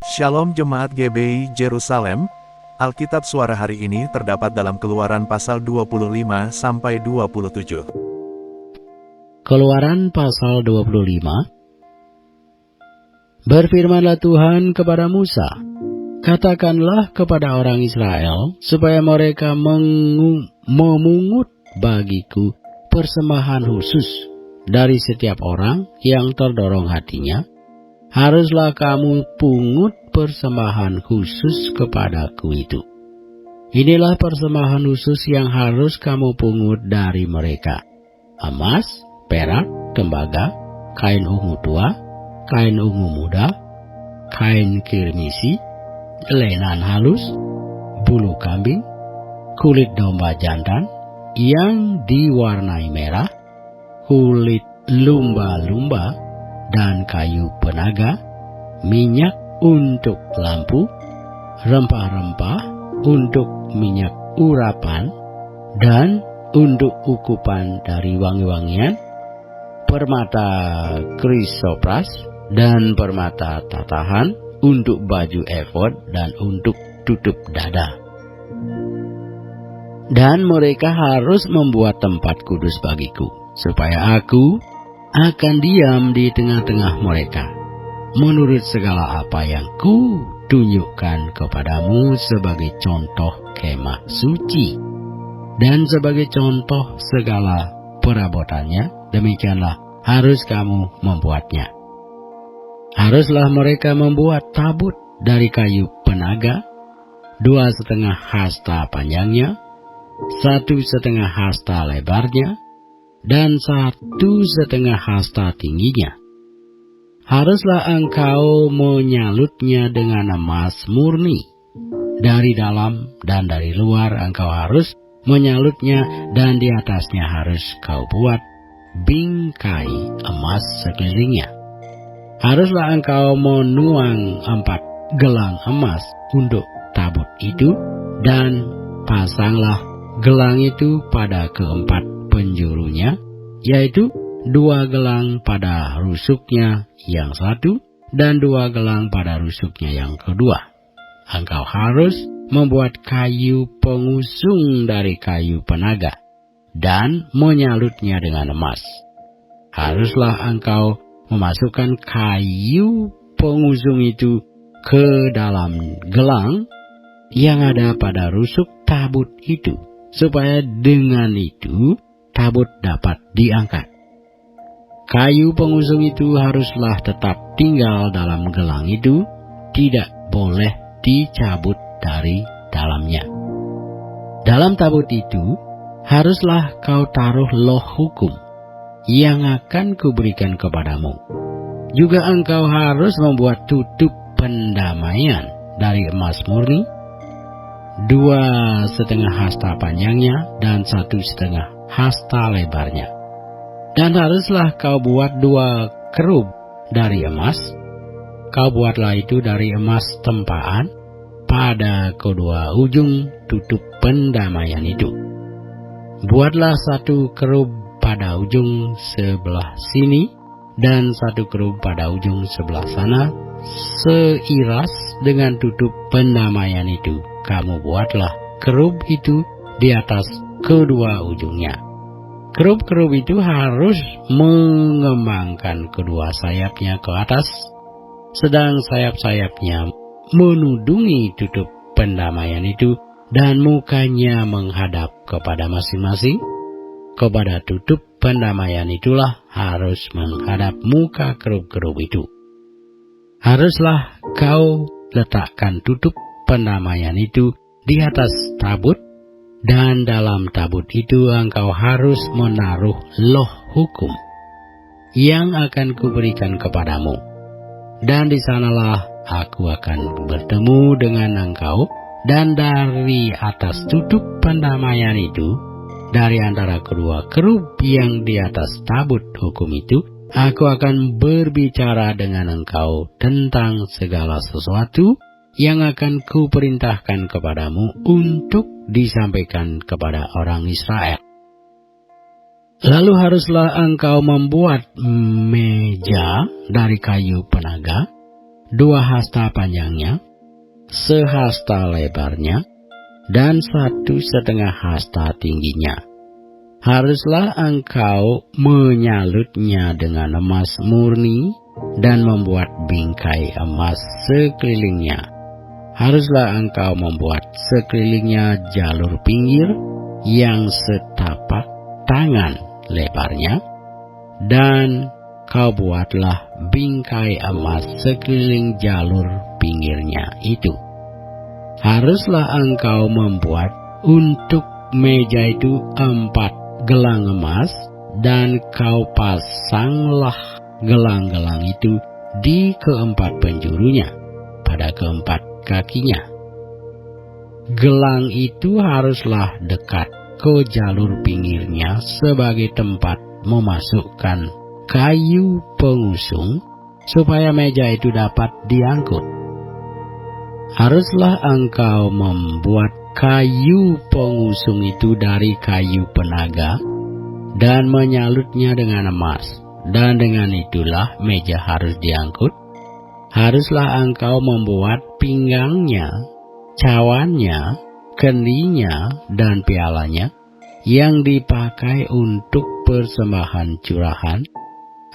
Shalom Jemaat GBI Jerusalem, Alkitab Suara hari ini terdapat dalam Keluaran pasal 25-27. Keluaran pasal 25. Berfirmanlah Tuhan kepada Musa, katakanlah kepada orang Israel, supaya mereka memungut bagiku persembahan khusus dari setiap orang yang terdorong hatinya. Haruslah kamu pungut persembahan khusus kepadaku itu. Inilah persembahan khusus yang harus kamu pungut dari mereka: emas, perak, tembaga, kain ungu tua, kain ungu muda, kain kirmisi, lenan halus, bulu kambing, kulit domba jantan yang diwarnai merah, kulit lumba-lumba, dan kayu penaga, minyak untuk lampu, rempah-rempah untuk minyak urapan, dan untuk ukupan dari wangi-wangian, permata krisopras, dan permata tatahan untuk baju efod dan untuk tutup dada. Dan mereka harus membuat tempat kudus bagiku, supaya aku akan diam di tengah-tengah mereka, menurut segala apa yang ku tunjukkan kepadamu sebagai contoh kemah suci, dan sebagai contoh segala perabotannya. Demikianlah harus kamu membuatnya. Haruslah mereka membuat tabut dari kayu penaga, 2,5 hasta panjangnya, 1,5 hasta lebarnya, dan 1,5 hasta tingginya. Haruslah engkau menyalutnya dengan emas murni. Dari dalam dan dari luar engkau harus menyalutnya, dan di atasnya harus kau buat bingkai emas sekelilingnya. Haruslah engkau menuang 4 gelang emas untuk tabut itu, dan pasanglah gelang itu pada keempat penjurunya, yaitu 2 gelang pada rusuknya yang satu, dan 2 gelang pada rusuknya yang kedua. Engkau harus membuat kayu pengusung dari kayu penaga, dan menyalutnya dengan emas. Haruslah engkau memasukkan kayu pengusung itu ke dalam gelang yang ada pada rusuk tabut itu, supaya dengan itu tabut dapat diangkat. Kayu pengusung itu haruslah tetap tinggal dalam gelang itu, tidak boleh dicabut dari dalamnya. Dalam tabut itu haruslah kau taruh loh hukum yang akan kuberikan kepadamu. Juga engkau harus membuat tutup pendamaian dari emas murni, 2,5 hasta panjangnya dan 1,5 hasta lebarnya. Dan haruslah kau buat 2 kerub dari emas. Kau buatlah itu dari emas tempaan pada kedua ujung tutup pendamaian itu. Buatlah 1 kerub pada ujung sebelah sini, dan 1 kerub pada ujung sebelah sana, seiras dengan tutup pendamaian itu. Kamu buatlah kerub itu di atas kedua ujungnya. Kerub-kerub itu harus mengembangkan kedua sayapnya ke atas, sedang sayap-sayapnya menudungi tutup pendamaian itu, dan mukanya menghadap kepada masing-masing. Kepada tutup pendamaian itulah harus menghadap muka kerub-kerub itu. Haruslah kau letakkan tutup pendamaian itu di atas tabut, dan dalam tabut itu engkau harus menaruh loh hukum yang akan kuberikan kepadamu. Dan di sanalah aku akan bertemu dengan engkau, dan dari atas tutup pendamaian itu, dari antara kedua kerub yang di atas tabut hukum itu, aku akan berbicara dengan engkau tentang segala sesuatu yang akan kuperintahkan kepadamu untuk disampaikan kepada orang Israel. Lalu haruslah engkau membuat meja dari kayu penaga, 2 hasta panjangnya, sehasta lebarnya, dan 1,5 hasta tingginya. Haruslah engkau menyalutnya dengan emas murni dan membuat bingkai emas sekelilingnya. Haruslah engkau membuat sekelilingnya jalur pinggir yang setapak tangan lebarnya, dan kau buatlah bingkai emas sekeliling jalur pinggirnya itu. Haruslah engkau membuat untuk meja itu 4 gelang emas, dan kau pasanglah gelang-gelang itu di keempat penjurunya, pada keempat kakinya. Gelang itu haruslah dekat ke jalur pinggirnya sebagai tempat memasukkan kayu pengusung, supaya meja itu dapat diangkut. Haruslah engkau membuat kayu pengusung itu dari kayu penaga dan menyalutnya dengan emas, dan dengan itulah meja harus diangkut. Haruslah engkau membuat pinggangnya, cawannya, kendinya, dan pialanya yang dipakai untuk persembahan curahan.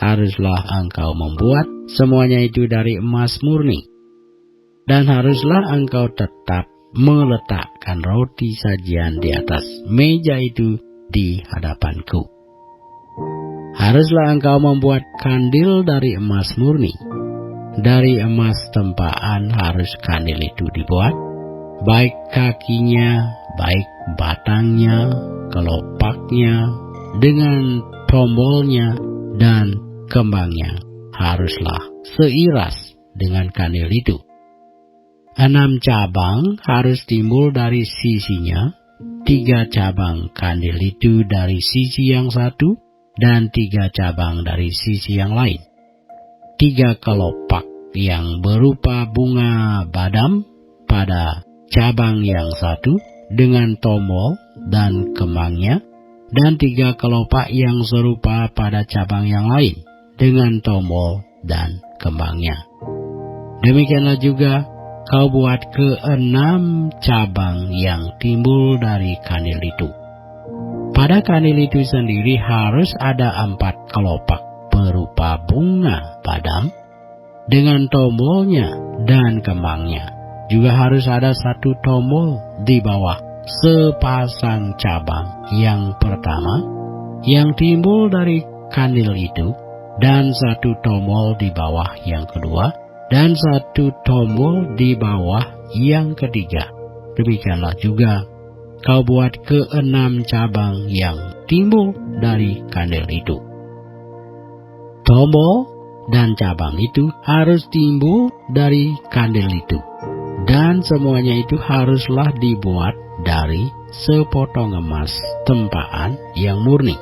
Haruslah engkau membuat semuanya itu dari emas murni. Dan haruslah engkau tetap meletakkan roti sajian di atas meja itu di hadapanku. Haruslah engkau membuat kandil dari emas murni. Dari emas tempaan harus kandil itu dibuat, baik kakinya, baik batangnya, kelopaknya, dengan tombolnya dan kembangnya haruslah seiras dengan kandil itu. 6 cabang harus timbul dari sisinya, 3 cabang kandil itu dari sisi yang satu, dan 3 cabang dari sisi yang lain. 3 kelopak yang berupa bunga badam pada cabang yang satu dengan tombol dan kembangnya, dan 3 kelopak yang serupa pada cabang yang lain dengan tombol dan kembangnya. Demikianlah juga kau buat ke-6 cabang yang timbul dari kandil itu. Pada kandil itu sendiri harus ada 4 kelopak berupa bunga badam dengan tombolnya dan kembangnya. Juga harus ada 1 tombol di bawah sepasang cabang yang pertama yang timbul dari kandil itu, dan 1 tombol di bawah yang kedua, dan 1 tombol di bawah yang ketiga. Demikianlah juga kau buat ke-6 cabang yang timbul dari kandil itu. Tombol dan cabang itu harus timbul dari kandil itu, dan semuanya itu haruslah dibuat dari sepotong emas tempaan yang murni.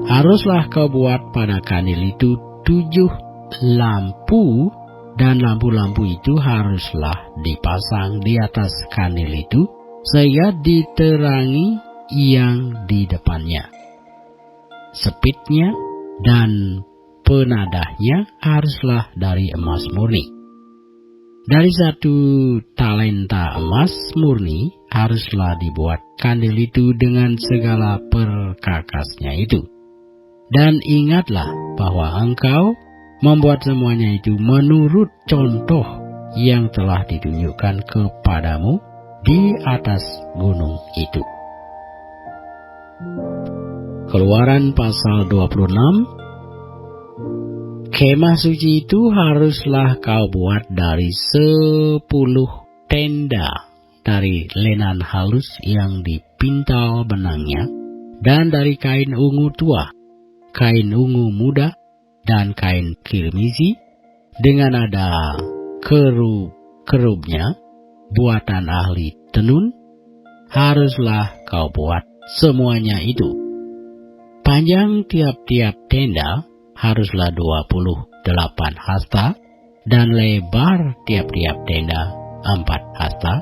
Haruslah kau buat pada kandil itu 7 lampu, dan lampu-lampu itu haruslah dipasang di atas kandil itu sehingga diterangi yang di depannya. Sepitnya dan penadahnya haruslah dari emas murni. Dari 1 talenta emas murni haruslah dibuat kandil itu dengan segala perkakasnya itu. Dan ingatlah bahwa engkau membuat semuanya itu menurut contoh yang telah ditunjukkan kepadamu di atas gunung itu. Keluaran pasal 26. Kemah suci itu haruslah kau buat dari 10 tenda dari lenan halus yang dipintal benangnya, dan dari kain ungu tua, kain ungu muda, dan kain kirmizi, dengan ada kerub-kerubnya buatan ahli tenun. Haruslah kau buat semuanya itu. Panjang tiap-tiap tenda haruslah 28 hasta, dan lebar tiap-tiap tenda 4 hasta.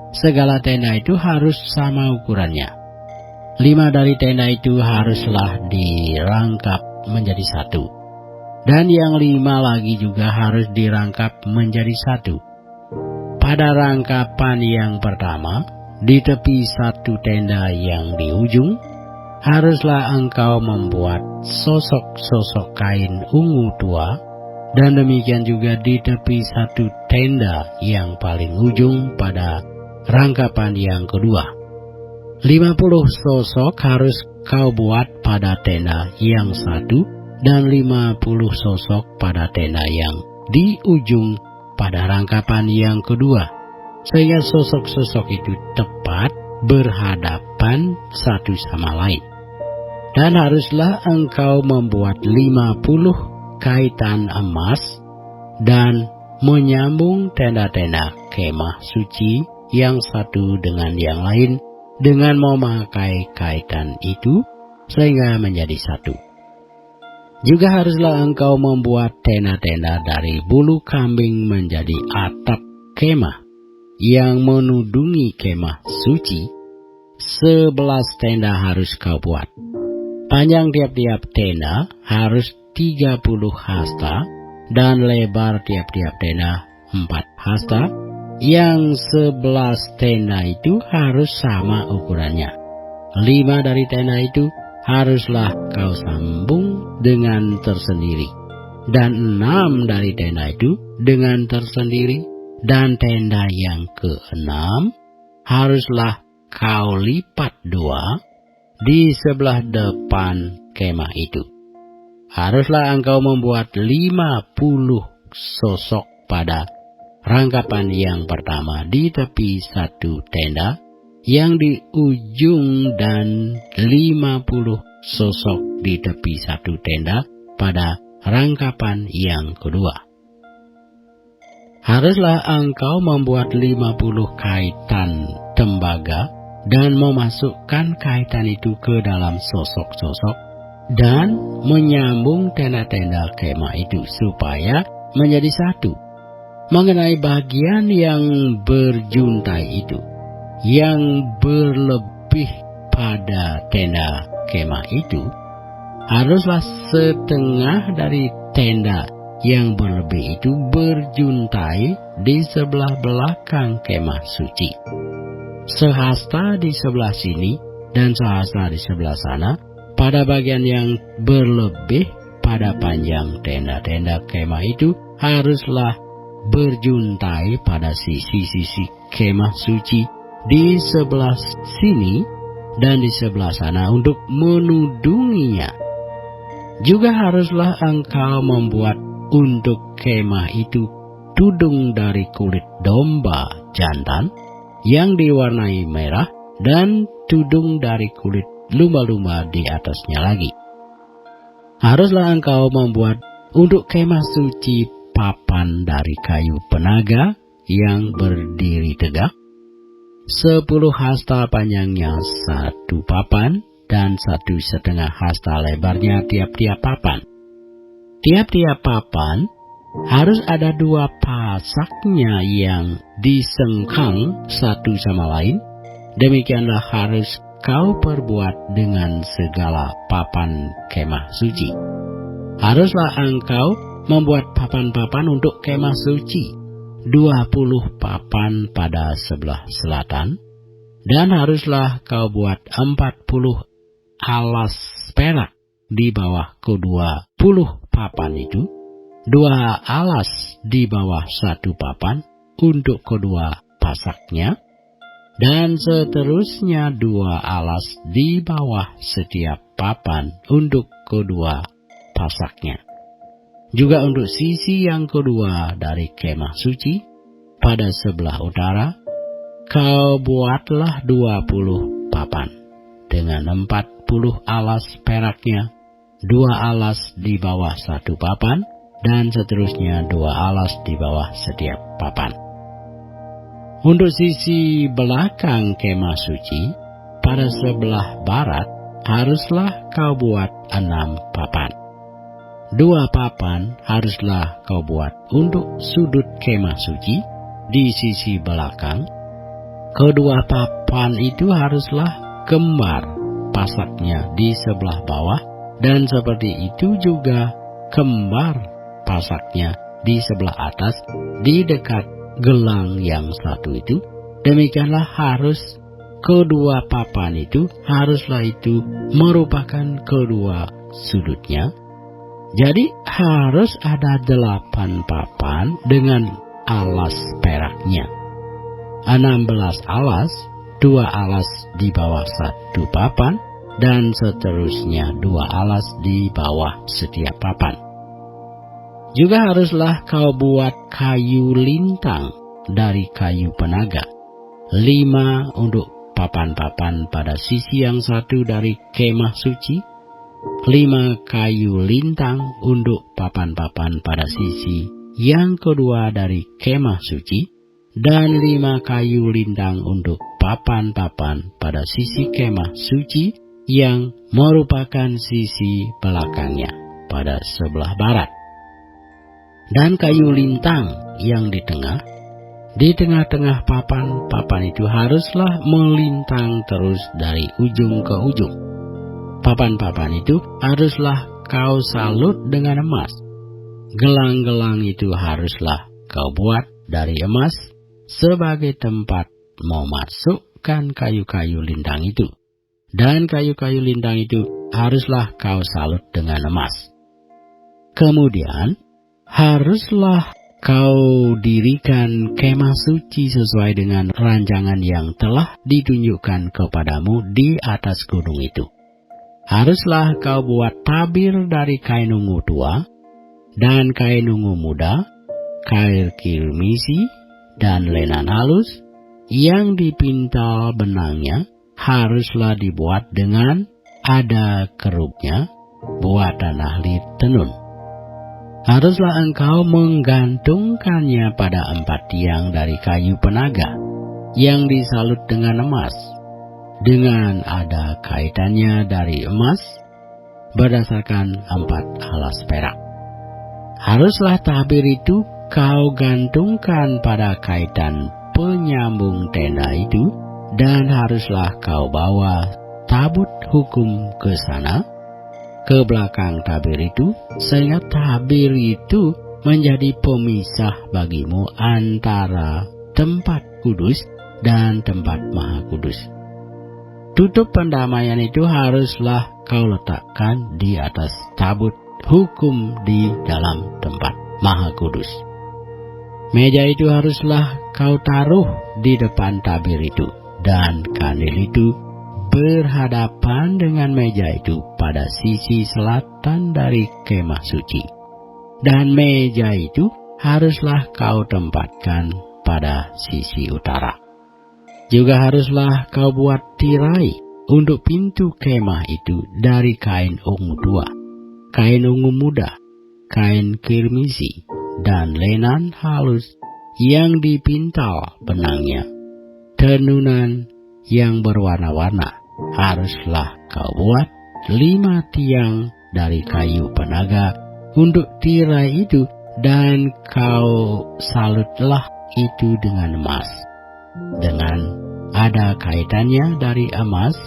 Segala tenda itu harus sama ukurannya. 5 dari tenda itu haruslah dirangkap menjadi 1. Dan yang 5 lagi juga harus dirangkap menjadi satu. Pada rangkapan yang pertama, di tepi satu tenda yang di ujung, haruslah engkau membuat sosok-sosok kain ungu tua, dan demikian juga di tepi satu tenda yang paling ujung pada rangkapan yang kedua. 50 sosok harus kau buat pada tenda yang satu, dan 50 sosok pada tenda yang di ujung pada rangkapan yang kedua, sehingga sosok-sosok itu tepat berhadapan satu sama lain. Dan haruslah engkau membuat 50 kaitan emas dan menyambung tenda-tenda kemah suci yang satu dengan yang lain dengan memakai kaitan itu sehingga menjadi satu. Juga haruslah engkau membuat tenda-tenda dari bulu kambing menjadi atap kemah yang menudungi kemah suci. 11 tenda harus kau buat. Panjang tiap-tiap tenda harus 30 hasta dan lebar tiap-tiap tenda 4 hasta. Yang 11 tenda itu harus sama ukurannya. 5 dari tenda itu haruslah kau sambung dengan tersendiri, dan 6 dari tenda itu dengan tersendiri, dan tenda yang ke-6 haruslah kau lipat 2 di sebelah depan kemah itu. Haruslah engkau membuat 50 sosok pada rangkapan yang pertama di tepi satu tenda yang di ujung, dan 50 sosok di tepi satu tenda pada rangkapan yang kedua. Haruslah engkau membuat 50 kaitan tembaga dan memasukkan kaitan itu ke dalam sosok-sosok dan menyambung tenda-tenda kemah itu supaya menjadi satu. Mengenai bagian yang berjuntai itu, yang berlebih pada tenda kemah itu, haruslah setengah dari tenda yang berlebih itu berjuntai di sebelah belakang kemah suci. Sehasta di sebelah sini dan sehasta di sebelah sana pada bagian yang berlebih pada panjang tenda-tenda kemah itu haruslah berjuntai pada sisi-sisi kemah suci di sebelah sini dan di sebelah sana untuk menudunginya. Juga haruslah engkau membuat untuk kemah itu tudung dari kulit domba jantan yang diwarnai merah dan tudung dari kulit lumba-lumba di atasnya lagi. Haruslah engkau membuat untuk kemah suci papan dari kayu penaga yang berdiri tegak, 10 hasta panjangnya satu papan dan 1,5 hasta lebarnya tiap-tiap papan. Tiap-tiap papan harus ada 2 pasaknya yang disengkang satu sama lain. Demikianlah harus kau perbuat dengan segala papan kemah suci. Haruslah engkau membuat papan-papan untuk kemah suci, 20 papan pada sebelah selatan, dan haruslah kau buat 40 alas perak di bawah ke-20 papan itu, 2 alas di bawah 1 papan untuk kedua pasaknya, dan seterusnya 2 alas di bawah setiap papan untuk kedua pasaknya. Juga untuk sisi yang kedua dari kemah suci pada sebelah utara, kau buatlah 20 papan dengan 40 alas peraknya, 2 alas di bawah 1 papan, dan seterusnya 2 alas di bawah setiap papan. Untuk sisi belakang kemah suci pada sebelah barat, haruslah kau buat 6 papan. 2 papan haruslah kau buat untuk sudut kemah suci di sisi belakang. Kedua papan itu haruslah kembar pasaknya di sebelah bawah, dan seperti itu juga kembar pasaknya di sebelah atas di dekat gelang yang satu itu. Demikianlah harus kedua papan itu haruslah itu merupakan kedua sudutnya. Jadi harus ada 8 papan dengan alas peraknya. 16 alas, 2 alas di bawah satu papan, dan seterusnya 2 alas di bawah setiap papan. Juga haruslah kau buat kayu lintang dari kayu penaga, 5 untuk papan-papan pada sisi yang satu dari kemah suci, 5 kayu lintang untuk papan-papan pada sisi yang kedua dari kemah suci, dan 5 kayu lintang untuk papan-papan pada sisi kemah suci yang merupakan sisi belakangnya pada sebelah barat. Dan kayu lintang yang di tengah-tengah papan itu haruslah melintang terus dari ujung ke ujung. Papan-papan itu haruslah kau salut dengan emas. Gelang-gelang itu haruslah kau buat dari emas sebagai tempat memasukkan kayu-kayu lintang itu. Dan kayu-kayu lintang itu haruslah kau salut dengan emas. Kemudian haruslah kau dirikan kemah suci sesuai dengan rancangan yang telah ditunjukkan kepadamu di atas gunung itu. Haruslah kau buat tabir dari kain ungu tua, dan kain ungu muda, kain kirmisi, dan lenan halus, yang dipintal benangnya haruslah dibuat dengan ada kerupnya, buatan ahli tenun. Haruslah engkau menggantungkannya pada 4 tiang dari kayu penaga yang disalut dengan emas, dengan ada kaitannya dari emas berdasarkan 4 alas perak. Haruslah tabir itu kau gantungkan pada kaitan penyambung tenda itu, dan haruslah kau bawa tabut hukum ke sana, ke belakang tabir itu, sehingga tabir itu menjadi pemisah bagimu antara tempat kudus dan tempat maha kudus. Tutup pendamaian itu haruslah kau letakkan di atas tabut hukum di dalam tempat maha kudus. Meja itu haruslah kau taruh di depan tabir itu, dan kandil itu berhadapan dengan meja itu pada sisi selatan dari kemah suci. Dan meja itu haruslah kau tempatkan pada sisi utara. Juga haruslah kau buat tirai untuk pintu kemah itu dari kain ungu tua, kain ungu muda, kain kirmisi, dan lenan halus yang dipintal benangnya. Tenunan yang berwarna-warna haruslah kau buat 5 tiang dari kayu penaga untuk tirai itu, dan kau salutlah itu dengan emas, dengan ada kaitannya dari emas,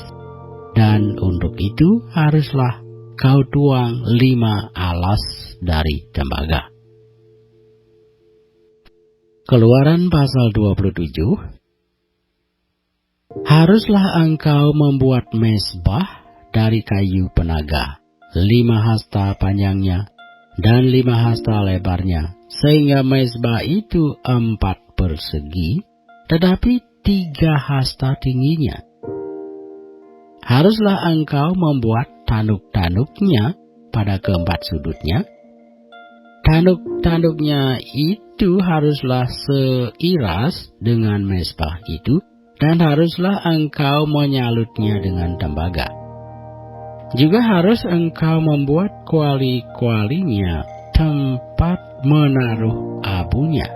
dan untuk itu haruslah kau tuang 5 alas dari tembaga. Keluaran pasal 27. Haruslah engkau membuat mezbah dari kayu penaga, 5 hasta panjangnya dan 5 hasta lebarnya, sehingga mezbah itu 4 persegi, tetapi 3 hasta tingginya. Haruslah engkau membuat tanduk-tanduknya pada keempat sudutnya. Tanduk-tanduknya itu haruslah seiras dengan mezbah itu, dan haruslah engkau menyalutnya dengan tembaga. Juga harus engkau membuat kuali-kualinya, tempat menaruh abunya,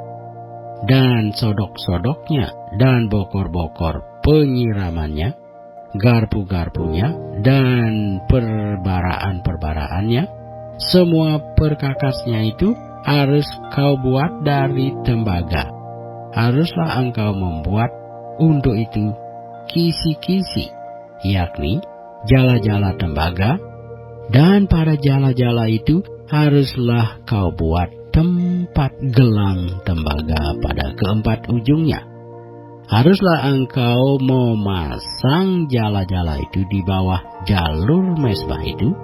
dan sodok-sodoknya, dan bokor-bokor penyiramannya, garpu-garpunya, dan perbaraan-perbaraannya. Semua perkakasnya itu harus kau buat dari tembaga. Haruslah engkau membuat untuk itu kisi-kisi, yakni jala-jala tembaga, dan pada jala-jala itu haruslah kau buat tempat gelang tembaga pada keempat ujungnya. Haruslah engkau memasang jala-jala itu di bawah jalur mezbah itu,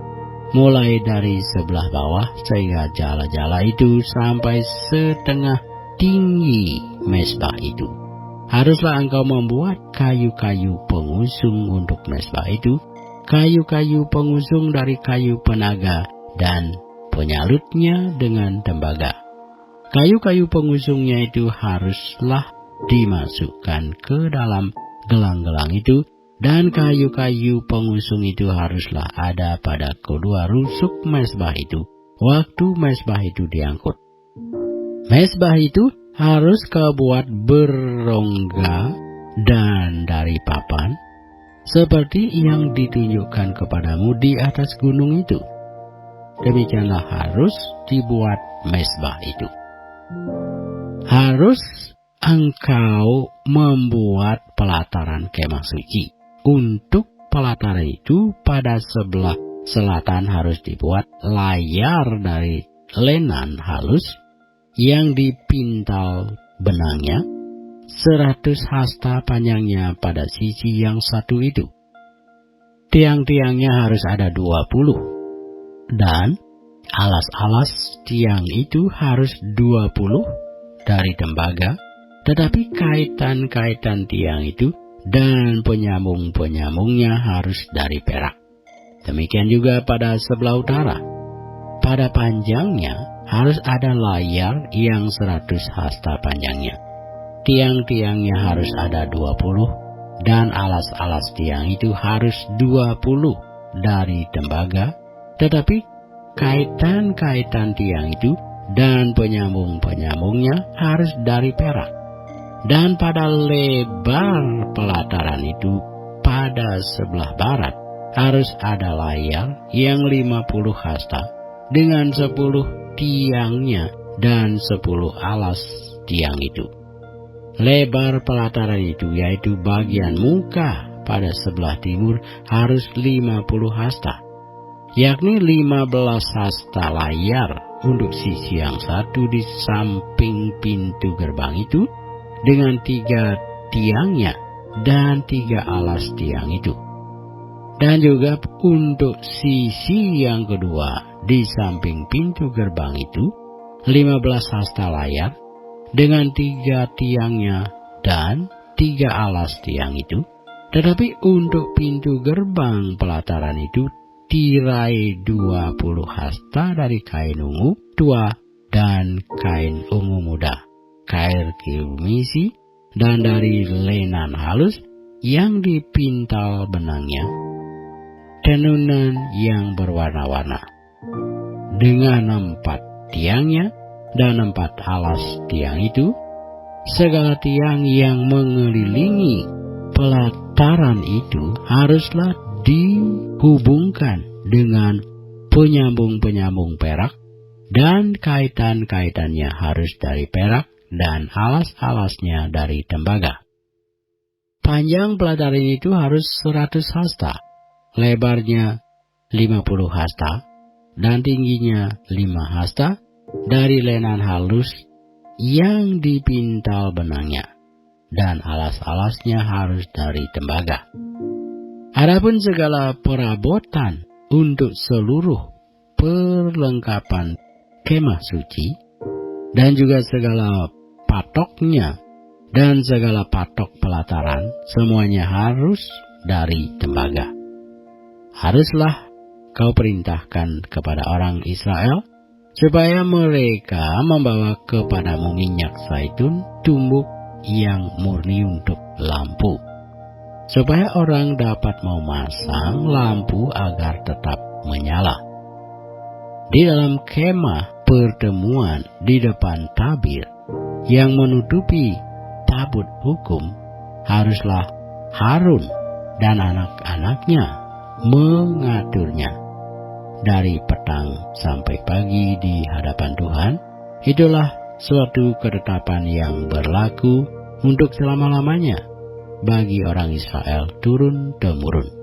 mulai dari sebelah bawah sehingga jala-jala itu sampai setengah tinggi mezbah itu. Haruslah engkau membuat kayu-kayu pengusung untuk mezbah itu, kayu-kayu pengusung dari kayu penaga dan penyalutnya dengan tembaga. Kayu-kayu pengusungnya itu haruslah dimasukkan ke dalam gelang-gelang itu, dan kayu-kayu pengusung itu haruslah ada pada kedua rusuk mezbah itu waktu mezbah itu diangkut. Mezbah itu harus kau buat berongga dan dari papan, seperti yang ditunjukkan kepadamu di atas gunung itu. Demikianlah harus dibuat mezbah itu. Harus engkau membuat pelataran kemah suci. Untuk pelataran itu pada sebelah selatan harus dibuat layar dari lenan halus yang dipintal benangnya 100 hasta panjangnya pada sisi yang satu itu. Tiang-tiangnya harus ada 20, dan alas-alas tiang itu harus 20 dari tembaga, tetapi kaitan-kaitan tiang itu dan penyambung-penyambungnya harus dari perak. Demikian juga pada sebelah utara. Pada panjangnya harus ada layar yang 100 hasta panjangnya. Tiang-tiangnya harus ada 20, dan alas-alas tiang itu harus 20 dari tembaga, tetapi kaitan-kaitan tiang itu dan penyambung-penyambungnya harus dari perak. Dan pada lebar pelataran itu pada sebelah barat harus ada layar yang 50 hasta dengan 10 tiangnya dan 10 alas tiang itu. Lebar pelataran itu, yaitu bagian muka pada sebelah timur, harus 50 hasta, yakni 15 hasta layar untuk sisi yang satu di samping pintu gerbang itu, dengan 3 tiangnya dan 3 alas tiang itu. Dan juga untuk sisi yang kedua di samping pintu gerbang itu, 15 hasta layar dengan 3 tiangnya dan 3 alas tiang itu. Tetapi untuk pintu gerbang pelataran itu, tirai 20 hasta dari kain ungu tua dan kain ungu muda, kain kirmisi, dan dari lenan halus yang dipintal benangnya, tenunan yang berwarna-warna, dengan 4 tiangnya dan 4 alas tiang itu. Segala tiang yang mengelilingi pelataran itu haruslah dihubungkan dengan penyambung-penyambung perak, dan kaitan-kaitannya harus dari perak dan alas-alasnya dari tembaga. Panjang pelataran itu harus 100 hasta, lebarnya 50 hasta, dan tingginya 5 hasta dari lenan halus yang dipintal benangnya, dan alas-alasnya harus dari tembaga. Adapun segala perabotan untuk seluruh perlengkapan kemah suci, dan juga segala patoknya dan segala patok pelataran, semuanya harus dari tembaga. Haruslah kau perintahkan kepada orang Israel supaya mereka membawa kepadamu minyak zaitun tumbuk yang murni untuk lampu, supaya orang dapat memasang lampu agar tetap menyala. Di dalam kemah pertemuan di depan tabir yang menutupi tabut hukum, haruslah Harun dan anak-anaknya mengaturnya dari petang sampai pagi di hadapan Tuhan. Itulah suatu ketetapan yang berlaku untuk selama-lamanya bagi orang Israel turun-temurun.